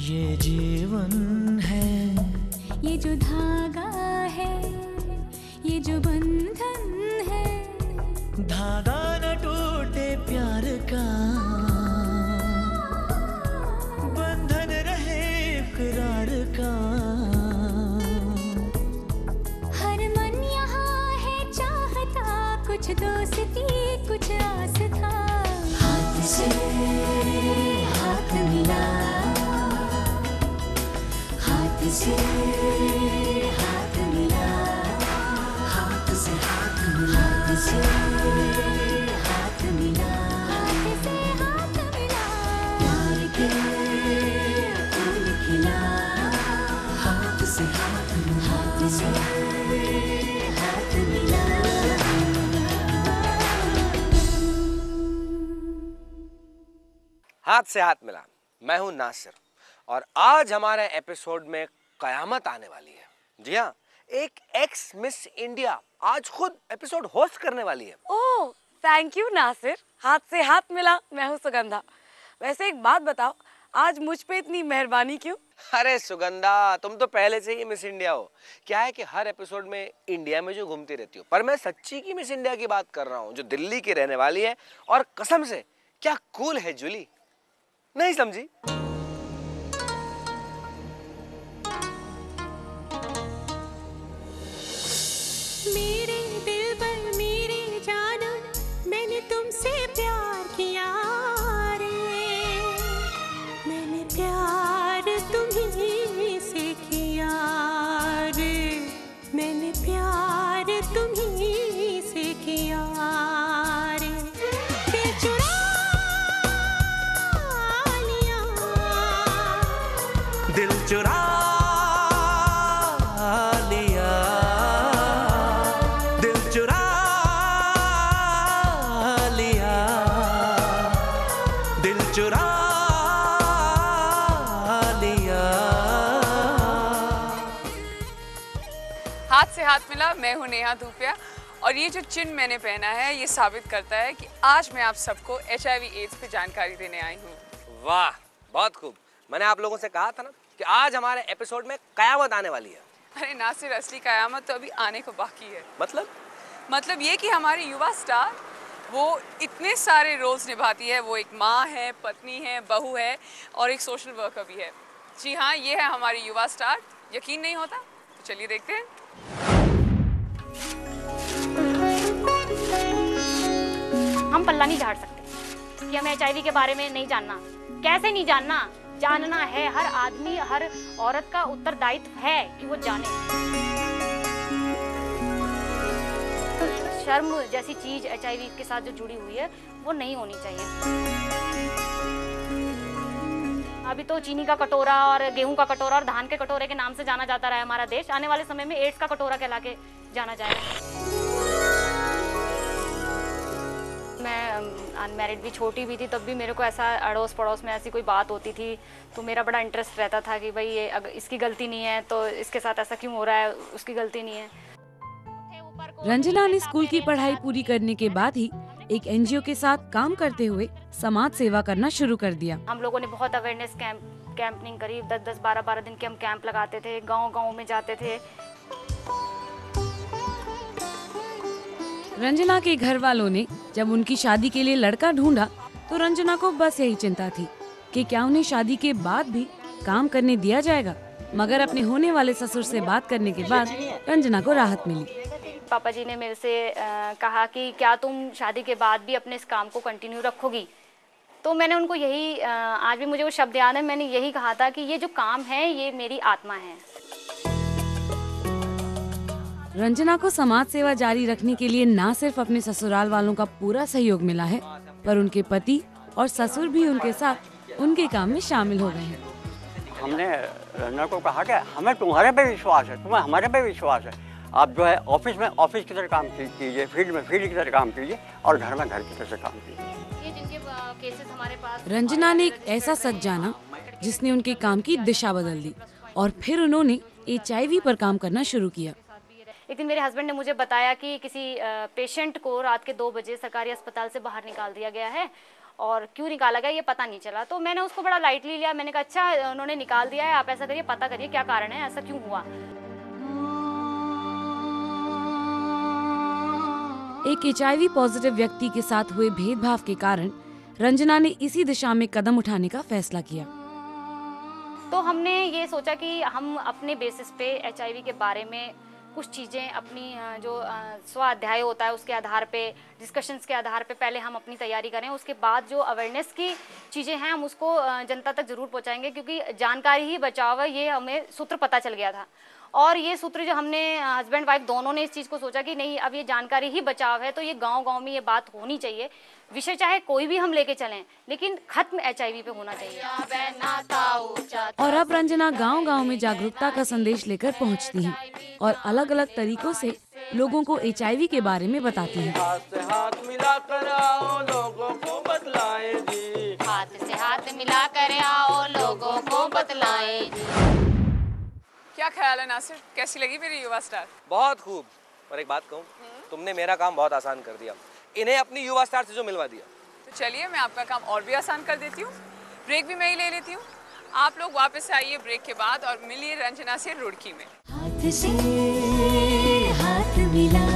ये जीवन है, ये जो धागा है, ये जो बंधन है, धागा न टूटे प्यार का, बंधन रहे इकरार का। हर मन यहाँ है चाहता, कुछ दोस्ती कुछ आस था। हाथ से हाथ मिला, हाथ से हाथ मिला, हाथ से हाथ मिला, हाथ से हाथ मिला, हाथ से हाथ मिला, प्यार के फूल खिला। हाथ से हाथ मिला, हाथ से हाथ मिला। हाथ से हाथ मिला। मैं हूं नासिर और आज हमारे एपिसोड में कयामत आने वाली है। जी हाँ, एक एक्स मिस इंडिया आज खुद एपिसोड होस्ट करने वाली है। ओह, थैंक यू नासिर। हाथ से हाथ मिला। मैं हूँ सुगंधा। वैसे एक बात बताओ, आज मुझ पे इतनी मेहरबानी क्यों? अरे सुगंधा, तुम तो पहले से ही मिस इंडिया हो। क्या है कि हर एपिसोड में इंडिया में जो घूमती रहती हो, पर मैं सच्ची की मिस इंडिया की बात कर रहा हूँ, जो दिल्ली की रहने वाली है। और कसम से क्या कूल है जूली, नहीं समझी? मेरे दिल पर मेरे जाना, मैंने तुमसे प्यार किया रे, मैंने प्यार तुम्हीं से किया रे, मैंने प्यार तुम्हीं से किया रे। दिल चुरा लिया, दिल चुरा लिया, दिल चुरा लिया, दिल चुरा लिया। हाथ से हाथ मिला। मैं हूँ नेहा धूपिया और ये जो चिन्ह मैंने पहना है ये साबित करता है कि आज मैं आप सबको HIV एड्स पे जानकारी देने आई हूँ। वाह, बहुत खूब। मैंने आप लोगों से कहा था ना कि आज हमारे एपिसोड में कयामत आने वाली है। अरे नासिर, असली कयामत तो अभी आने को बाकी है। मतलब ये कि हमारी युवा स्टार वो इतने सारे रोल्स निभाती है। वो एक माँ है, पत्नी है, बहू है और एक सोशल वर्कर भी है। जी हाँ, ये है हमारी युवा स्टार। यकीन नहीं होता तो चलिए देखते हैं। हम पल्ला नहीं झाड़ सकते कि हमें HIV के बारे में नहीं जानना। कैसे नहीं जानना? जानना है। हर आदमी, हर औरत का उत्तरदायित्व है कि वो जाने। तो शर्म जैसी चीज HIV के साथ जो जुड़ी हुई है वो नहीं होनी चाहिए। अभी तो चीनी का कटोरा और गेहूं का कटोरा और धान के कटोरे के नाम से जाना जाता रहा है हमारा देश। आने वाले समय में एड्स का कटोरा कहला के जाना जाएगा। मैं अनमैरिड भी, छोटी भी थी, तब भी मेरे को ऐसा अड़ोस पड़ोस में ऐसी कोई बात होती थी तो मेरा बड़ा इंटरेस्ट रहता था कि भाई ये अगर इसकी गलती नहीं है तो इसके साथ ऐसा क्यों हो रहा है, उसकी गलती नहीं है। रंजना ने स्कूल की पढ़ाई पूरी करने के बाद ही एक NGO के साथ काम करते हुए समाज सेवा करना शुरू कर दिया। हम लोगों ने बहुत अवेयरनेस कैंपिंग करी। 10-10, 12-12 दिन के हम कैंप लगाते थे, गाँव-गाँव में जाते थे। रंजना के घर वालों ने जब उनकी शादी के लिए लड़का ढूंढा तो रंजना को बस यही चिंता थी कि क्या उन्हें शादी के बाद भी काम करने दिया जाएगा। मगर अपने होने वाले ससुर से बात करने के बाद रंजना को राहत मिली। पापा जी ने मेरे से कहा कि क्या तुम शादी के बाद भी अपने इस काम को कंटिन्यू रखोगी? तो मैंने उनको यही, आज भी मुझे वो शब्द याद है, मैंने यही कहा था कि ये जो काम है ये मेरी आत्मा है। रंजना को समाज सेवा जारी रखने के लिए न सिर्फ अपने ससुराल वालों का पूरा सहयोग मिला है, पर उनके पति और ससुर भी उनके साथ उनके काम में शामिल हो गए हैं। हमने रंजना को कहा कि हमें तुम्हारे पे विश्वास है, तुम्हें हमारे पे विश्वास है। आप जो है ऑफिस में ऑफिस की तरह काम कीजिए, फील्ड में फील्ड की तरह काम कीजिए और घर में घर की तरह से काम कीजिए। ये जिनके केसेस हमारे पास, रंजना ने एक ऐसा सच जाना जिसने उनके काम की दिशा बदल दी और फिर उन्होंने HIV पर काम करना शुरू किया। एक दिन मेरे हस्बैंड ने मुझे बताया कि किसी पेशेंट को रात के 2 बजे सरकारी अस्पताल से बाहर निकाल दिया गया है और क्यों निकाला गया ये पता नहीं चला। तो मैंने उसको बड़ा लाइटली लिया, मैंने कहा अच्छा उन्होंने निकाल दिया है, आप ऐसा करिए पता करिए क्या कारण है, ऐसा क्यों हुआ। एक HIV पॉजिटिव व्यक्ति के साथ हुए भेदभाव के कारण रंजना ने इसी दिशा में कदम उठाने का फैसला किया। तो हमने ये सोचा कि हम अपने बेसिस पे HIV के बारे में कुछ चीज़ें अपनी जो स्वाध्याय होता है उसके आधार पे, डिस्कशंस के आधार पे पहले हम अपनी तैयारी करें, उसके बाद जो अवेयरनेस की चीज़ें हैं हम उसको जनता तक ज़रूर पहुंचाएंगे, क्योंकि जानकारी ही बचाव है, ये हमें सूत्र पता चल गया था। और ये सूत्र जो हमने हस्बैंड वाइफ दोनों ने इस चीज़ को सोचा कि नहीं अब ये जानकारी ही बचाव है, तो ये गांव-गांव में ये बात होनी चाहिए। विषय चाहे कोई भी हम लेके चलें, लेकिन खत्म HIV पे होना चाहिए। और अब रंजना गांव-गांव में जागरूकता का संदेश लेकर पहुंचती हैं और अलग अलग तरीकों से लोगों को HIV के बारे में बताती हैं। हाथ से हाथ मिलाकर आओ लोगों को बतलाएं जी, हाथ से हाथ मिलाकर आओ लोगों को बतलाएं जी। क्या ख्याल है नासिर, कैसी लगी मेरी युवा स्टार? बहुत खूब। और एक बात कहूँ, तुमने मेरा काम बहुत आसान कर दिया, इन्हें अपनी युवा स्टार से जो मिलवा दिया। तो चलिए मैं आपका काम और भी आसान कर देती हूँ, ब्रेक भी मैं ही ले लेती हूँ। आप लोग वापस आइए ब्रेक के बाद और मिलिए रंजना से रुड़की में। हाथ से हाथ मिला